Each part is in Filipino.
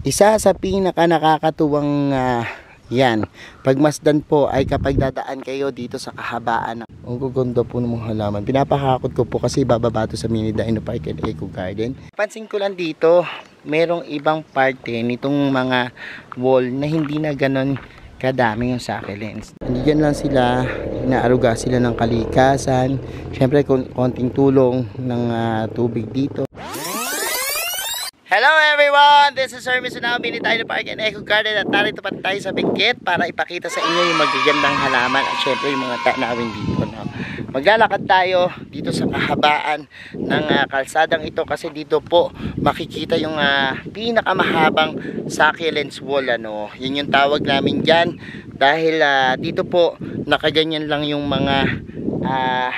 Isa sa pinaka nakakatuwang pagmasdan po ay kapag dadaan kayo dito sa kahabaan. Ang gaganda po ng mga halaman. Pinapakakot ko po kasi bababa to sa Mini Dino Park and Eco Garden. Pansin ko lang dito, merong ibang parte nitong mga wall na hindi na ganon kadami yung succulents. Nandiyan lang sila, inaaruga sila ng kalikasan. Siyempre konting tulong ng tubig dito. Hello everyone! This is Sir Misunaw, Mini Dino Park and Eco Garden, at narito pa tayo sa Benguet para ipakita sa inyo yung magagandang halaman at syempre yung mga tanawin dito. No? Maglalakad tayo dito sa kahabaan ng kalsadang ito kasi dito po makikita yung pinakamahabang succulents wall. Ano? Yun yung tawag namin dyan dahil dito po nakaganyan lang yung mga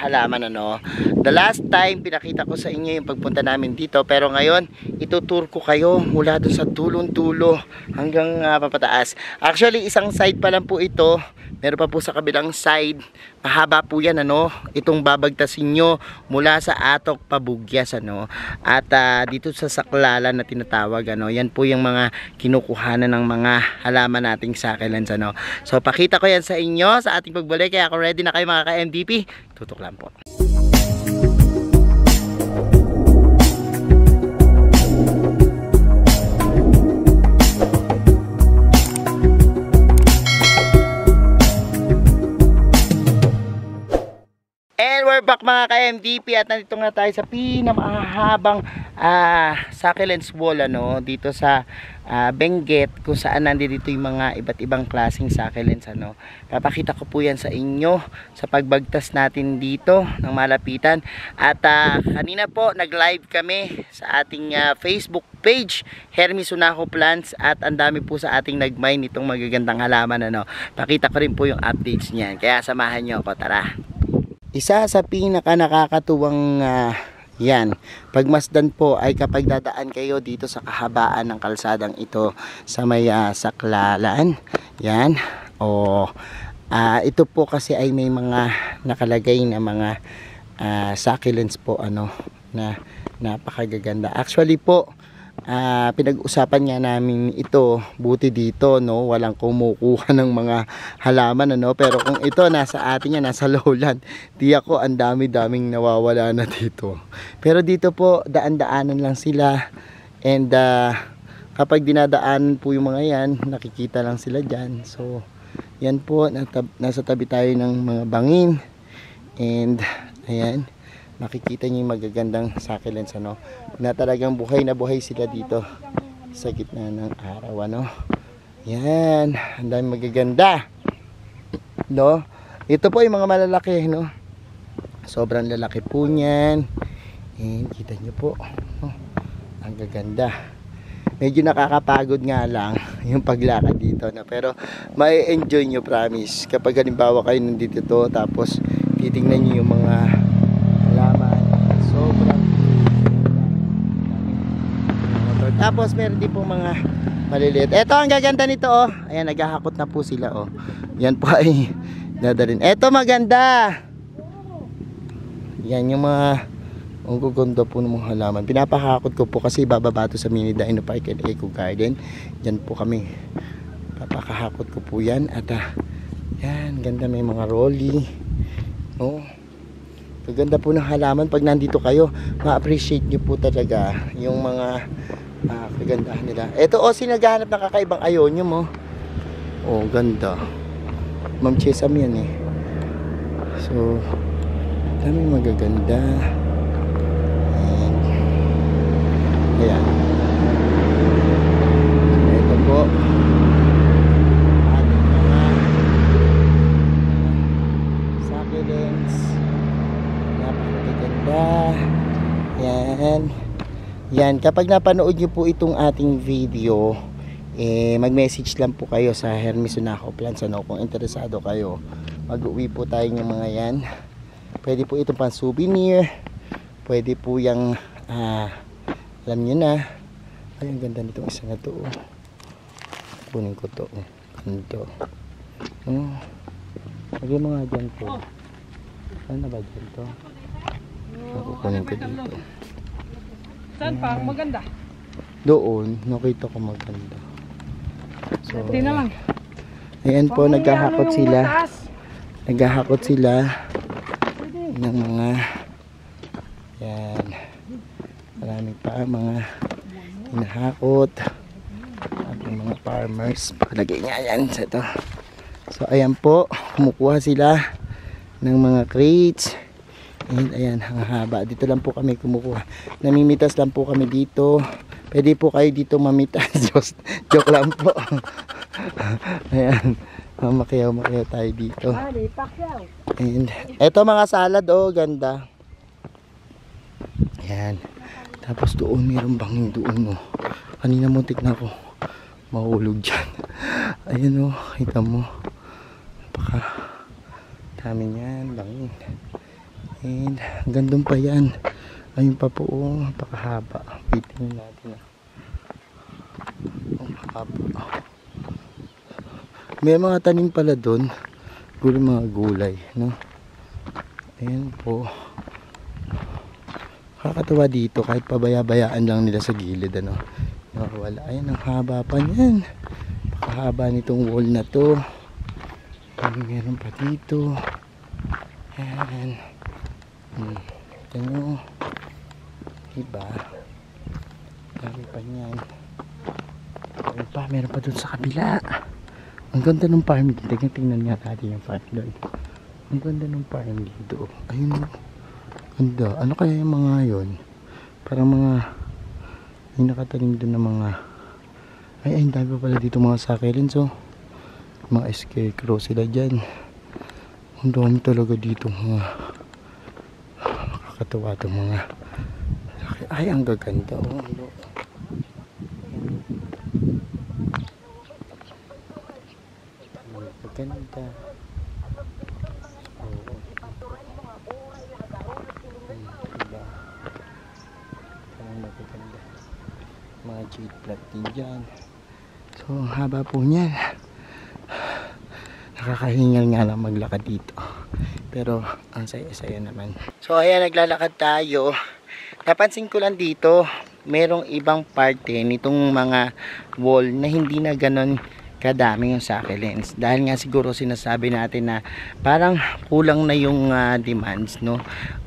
halaman. Ano. The last time pinakita ko sa inyo yung pagpunta namin dito, pero ngayon itutour ko kayo mula dun sa dulong-dulo hanggang papataas. Actually isang side pa lang po ito, meron pa po sa kabilang side, mahaba po yan. Ano, itong babagtasin nyo mula sa Atok Pabugyas. Ano, at dito sa Saklalan na tinatawag, ano, yan po yung mga kinukuhanan ng mga halaman nating succulents. Ano. So pakita ko yan sa inyo sa ating pagbalik, kaya kung ready na kayo mga ka-MDP, tutok lang po. And we're back mga ka-MDP, at nandito nga tayo sa pinamahabang succulents wall, ano, dito sa Benguet, kung saan nandito yung mga iba't ibang klaseng succulents. Ano. Papakita ko po yan sa inyo sa pagbagtas natin dito ng malapitan. At kanina po nag-live kami sa ating Facebook page, Hermes Sunaho Plants, at ang dami po sa ating nag-mine itong magagandang halaman. Ano. Pakita ko rin po yung updates niyan, kaya samahan nyo ako, tara. Isa sa pinaka nakakatuwang pagmasdan po ay kapag dadaan kayo dito sa kahabaan ng kalsadang ito sa may Saklalan. Yan. Ito po kasi ay may mga nakalagay na mga succulents po, ano, na napakagaganda. Actually po pinag-usapan nga namin ito, buti dito, no, walang kumukuha ng mga halaman, ano, pero kung ito nasa atin yan, nasa lowland, di ako, ang dami-daming nawawala na dito. Pero dito po daan-daanan lang sila, and kapag dinadaanan po yung mga yan, nakikita lang sila dyan. So yan po, nasa tabi tayo ng mga bangin, and ayan, makikita niyo yung magagandang succulents, ano, na talagang buhay na buhay sila dito sa gitna ng araw. Ano. Yan, ang dami magaganda, no. Ito po yung mga malalaki, no, sobrang lalaki po niyan, and kita niyo po, oh, ang gaganda. Medyo nakakapagod nga lang yung paglakad dito, no? Pero may enjoy nyo, promise, kapag halimbawa kayo nandito to, tapos titingnan nyo yung mga halaman, sobrang tapos meron din po mga maliliit. Ito ang gaganda nito, oh. Ayan, naghahakot na po sila, oh. Yan po ay dadalhin. Ito maganda. Yan yung mga ang gaganda po ng mga halaman. Pinapakakot ko po kasi bababa to sa Mini Dino Park and Eco Garden. Yan po kami. Papakahakot ko po yan. At yan, ganda, may mga rolly. Oh. Ganda po ng halaman. Pag nandito kayo, ma-appreciate nyo po talaga yung mga kagandahan nila. Ito, oh, sinaghanap na kakaibang ionium, oh. Oh, ganda. Ma'am Chesam yan, eh. So, dami magaganda. Ayan. So, ito po ating mga succulents. Napakaganda. Yan. Yan. Kapag napanood nyo po itong ating video, mag-message lang po kayo sa Hermes Sunaho Plants, ano, kung interesado kayo. Mag-uwi po tayo ng mga yan. Pwede po itong pang souvenir. Pwede po yung alam nyo na. Ay, ang ganda nitong isa na to, oh. Kunin ko to, oh. Ganito. Lagay mo nga dyan po. Saan na ba dyan to? Kukunin ko dito. Saan pa? Maganda. doon, nakita ko maganda. So, Hindi naman. ayan po, naghahakot sila. Naghahakot sila ng mga, yan, marami pa mga hinahakot at yung mga farmers. Palagay nga yan sa ito. So ayan po, kumukuha sila ng mga crates. And ayan, ang haba. Dito lang po kami kumukuha. Namimitas lang po kami dito. Pwede po kayo dito mamitas. Joke lang po. Ayan. Makiyaw tayo dito. And eto mga salad, oh, ganda. Ayan. Tapos doon, mayroong bangin doon, oh. Kanina muntik na ako mahulog dyan. Ayan, oh, kita mo. Napaka dami niyan, bangin. And gandun pa yan. Ayun pa po, oh, napakahaba. Pitin natin, oh. Mahaba. May mga tanim pala doon. Mga gulay, no? Ayan po. Kakatawa dito kahit pabaya-bayaan lang nila sa gilid, ano. Wala. Ayan, ang haba pa niyan. Pakahaba nitong wall na to. Meron pa dito. Ayan. Ayan o. Diba? Dami pa niyan. Meron pa dun sa kabila. Ang ganda ng farm dito. Tingnan nga natin yung farm doon. Ang ganda ng farm dito. Ayun o. Ganda. Ano kaya yung mga yun? Parang mga yung nakatanim doon ng mga ay dami pa pala dito mga succulents, oh. Mga scarecrow sila dyan. Ang dami talaga dito mga nakakatawa itong mga ay ang gaganda, oh. Ganda. Oo. Diba? Parang magaganda. Mga jade plant din dyan. So, ang haba po niyan. Nakakahingal nga lang maglakad dito. Pero, ang saya-saya naman. So, ayan, naglalakad tayo. Napansin ko lang dito, merong ibang parte nitong mga wall na hindi na ganon kadami yung succulents. Dahil nga siguro sinasabi natin na parang kulang na yung demands, no?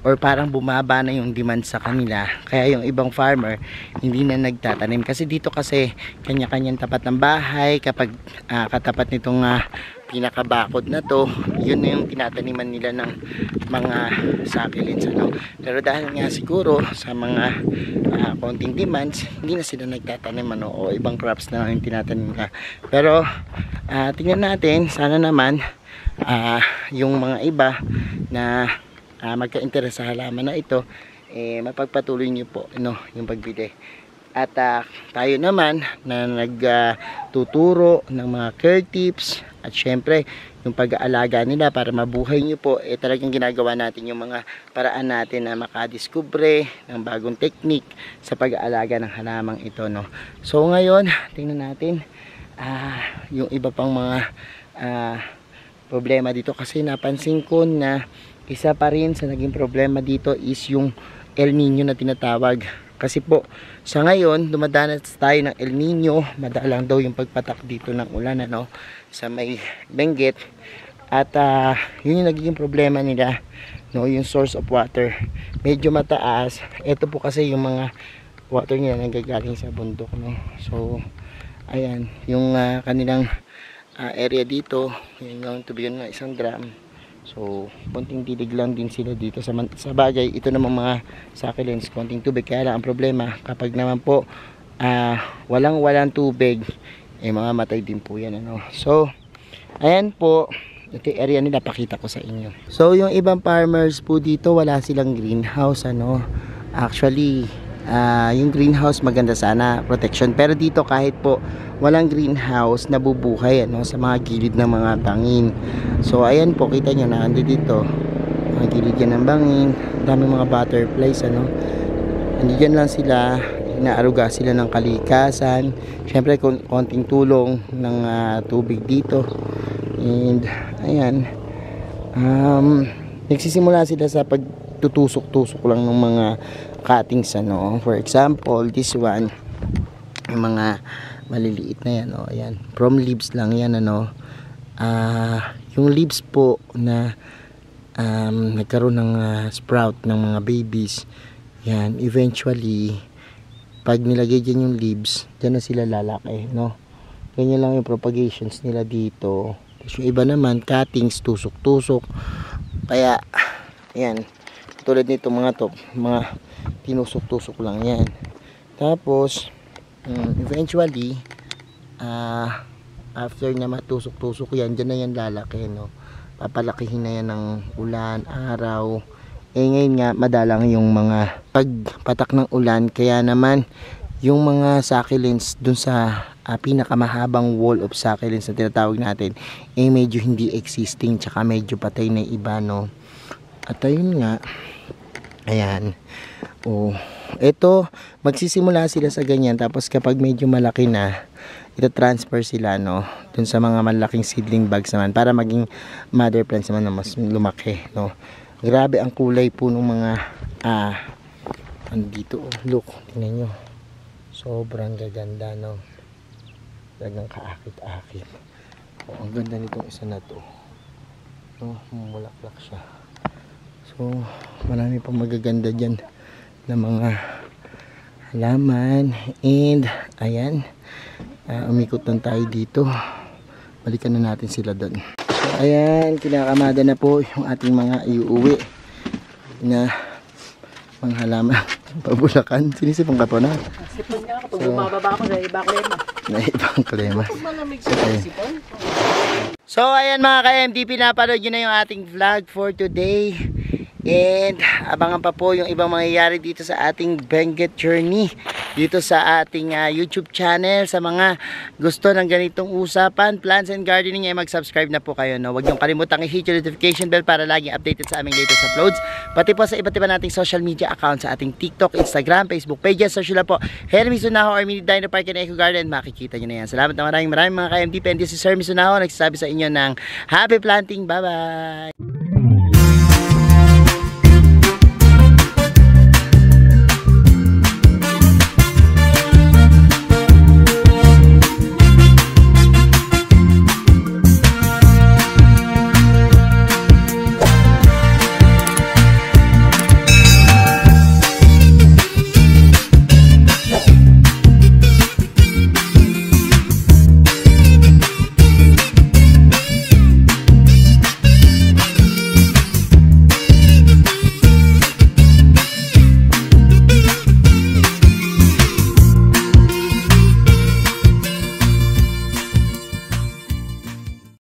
Or parang bumaba na yung demand sa kanila. Kaya yung ibang farmer hindi na nagtatanim. Kasi dito kasi kanya-kanyang tapat ng bahay. Kapag katapat nitong pinakabakod na to, yun na yung tinataniman nila ng mga succulents, ano? Pero dahil nga siguro sa mga konting demands, hindi na sila nagtatanim, ano, o ibang crops na lang yung tinatanim nila. Pero tingnan natin, sana naman yung mga iba na magka-interest sa halaman na ito, mapagpatuloy nyo po, no, yung pagbili. At tayo naman na nagtuturo ng mga care tips at syempre yung pag-aalaga nila para mabuhay nyo po, talagang ginagawa natin yung mga paraan natin na makadiskubre ng bagong technique sa pag-aalaga ng halamang ito, no. So ngayon, tingnan natin yung iba pang mga problema dito, kasi napansin ko na isa pa rin sa naging problema dito is yung El Nino na tinatawag. Kasi po, sa ngayon, dumadanas tayo ng El Nino, madalang daw yung pagpatak dito ng ulan, ano, sa may Benguet. At yun yung nagiging problema nila, no, yung source of water. Medyo mataas. Ito po kasi yung mga water nila nanggagaling sa bundok, no. So, ayan, yung kanilang area dito, yun yung to be yun, 1 gram. So, konting dilig lang din sila dito sa bagay. Ito naman mga succulents, konting tubig. Kaya lang ang problema, kapag naman po walang tubig, mamamatay din po yan, ano. So, ayan po, ito yung area nila, pakita ko sa inyo. So, yung ibang farmers po dito, wala silang greenhouse, ano. Actually, yung greenhouse maganda sana, protection. Pero dito kahit po walang greenhouse, nabubuhay, ano, sa mga gilid ng mga bangin. So ayan po, kita nyo na dito mga gilid yan ng bangin, dami mga butterflies, ano. Nandiyan lang sila, inaaruga sila ng kalikasan. Syempre konting tulong ng tubig dito. And ayan, nagsisimula sila sa pagtutusok-tusok lang ng mga cuttings, ano. For example, this one, yung mga maliliit na yan, oh, ayan, from leaves lang yan, ano. Yung leaves po na nagkaroon ng sprout ng mga babies, yan, eventually pag nilagay dyan yung leaves, dyan na sila lalaki, no. Ganyan lang yung propagations nila dito. Tapos yung iba naman, cuttings, tusok-tusok. Kaya ayan, tulad nito mga to, mga tinusok-tusok lang yan. Tapos eventually after na matusok-tusok yan, dyan na yan lalaki, no. Papalakihin na yan ng ulan, araw. Ngayon nga madalang yung mga pagpatak ng ulan, kaya naman yung mga succulents dun sa pinakamahabang wall of succulents na tinatawag natin, medyo hindi existing, tsaka medyo patay na iba, no. At ayun nga, ayan, ito, magsisimula sila sa ganyan, tapos kapag medyo malaki na, ita-transfer sila, no, dun sa mga malaking seedling bags naman, para maging mother plants naman na mas lumaki, no. Grabe ang kulay po ng mga andito, look, tingnan nyo, sobrang gaganda, no. Talagang kaakit-akit. Ang ganda nitong isa na to, no, mulaklak siya. So marami pang magaganda dyan na mga halaman. And ayan, umikot lang tayo dito, balikan na natin sila doon. So ayan, kinakamada na po yung ating mga iuwi na mga halaman. Pabulakan, sinisipong ka po na. Sipon nga kapag bumababa ako sa ibang klema. Na ibang klema. Malamig sa sipon. So ayan mga ka-MD, pinapanood nyo na yung ating vlog for today. And abangan pa po yung ibang mangyayari dito sa ating Benguet journey, dito sa ating YouTube channel. Sa mga gusto ng ganitong usapan, plants and gardening, mag-subscribe na po kayo, no? Huwag niyong kalimutang i-hit yung notification bell para laging updated sa aming latest uploads. Pati po sa iba't iba nating social media accounts, sa ating TikTok, Instagram, Facebook pages. Search lang po Hermie Sunaho or Mini Dino Park and Eco Garden, makikita nyo na yan. Salamat na maraming mga ka-MD. And this is Hermie Sunaho, nagsasabi sa inyo ng happy planting. Bye bye.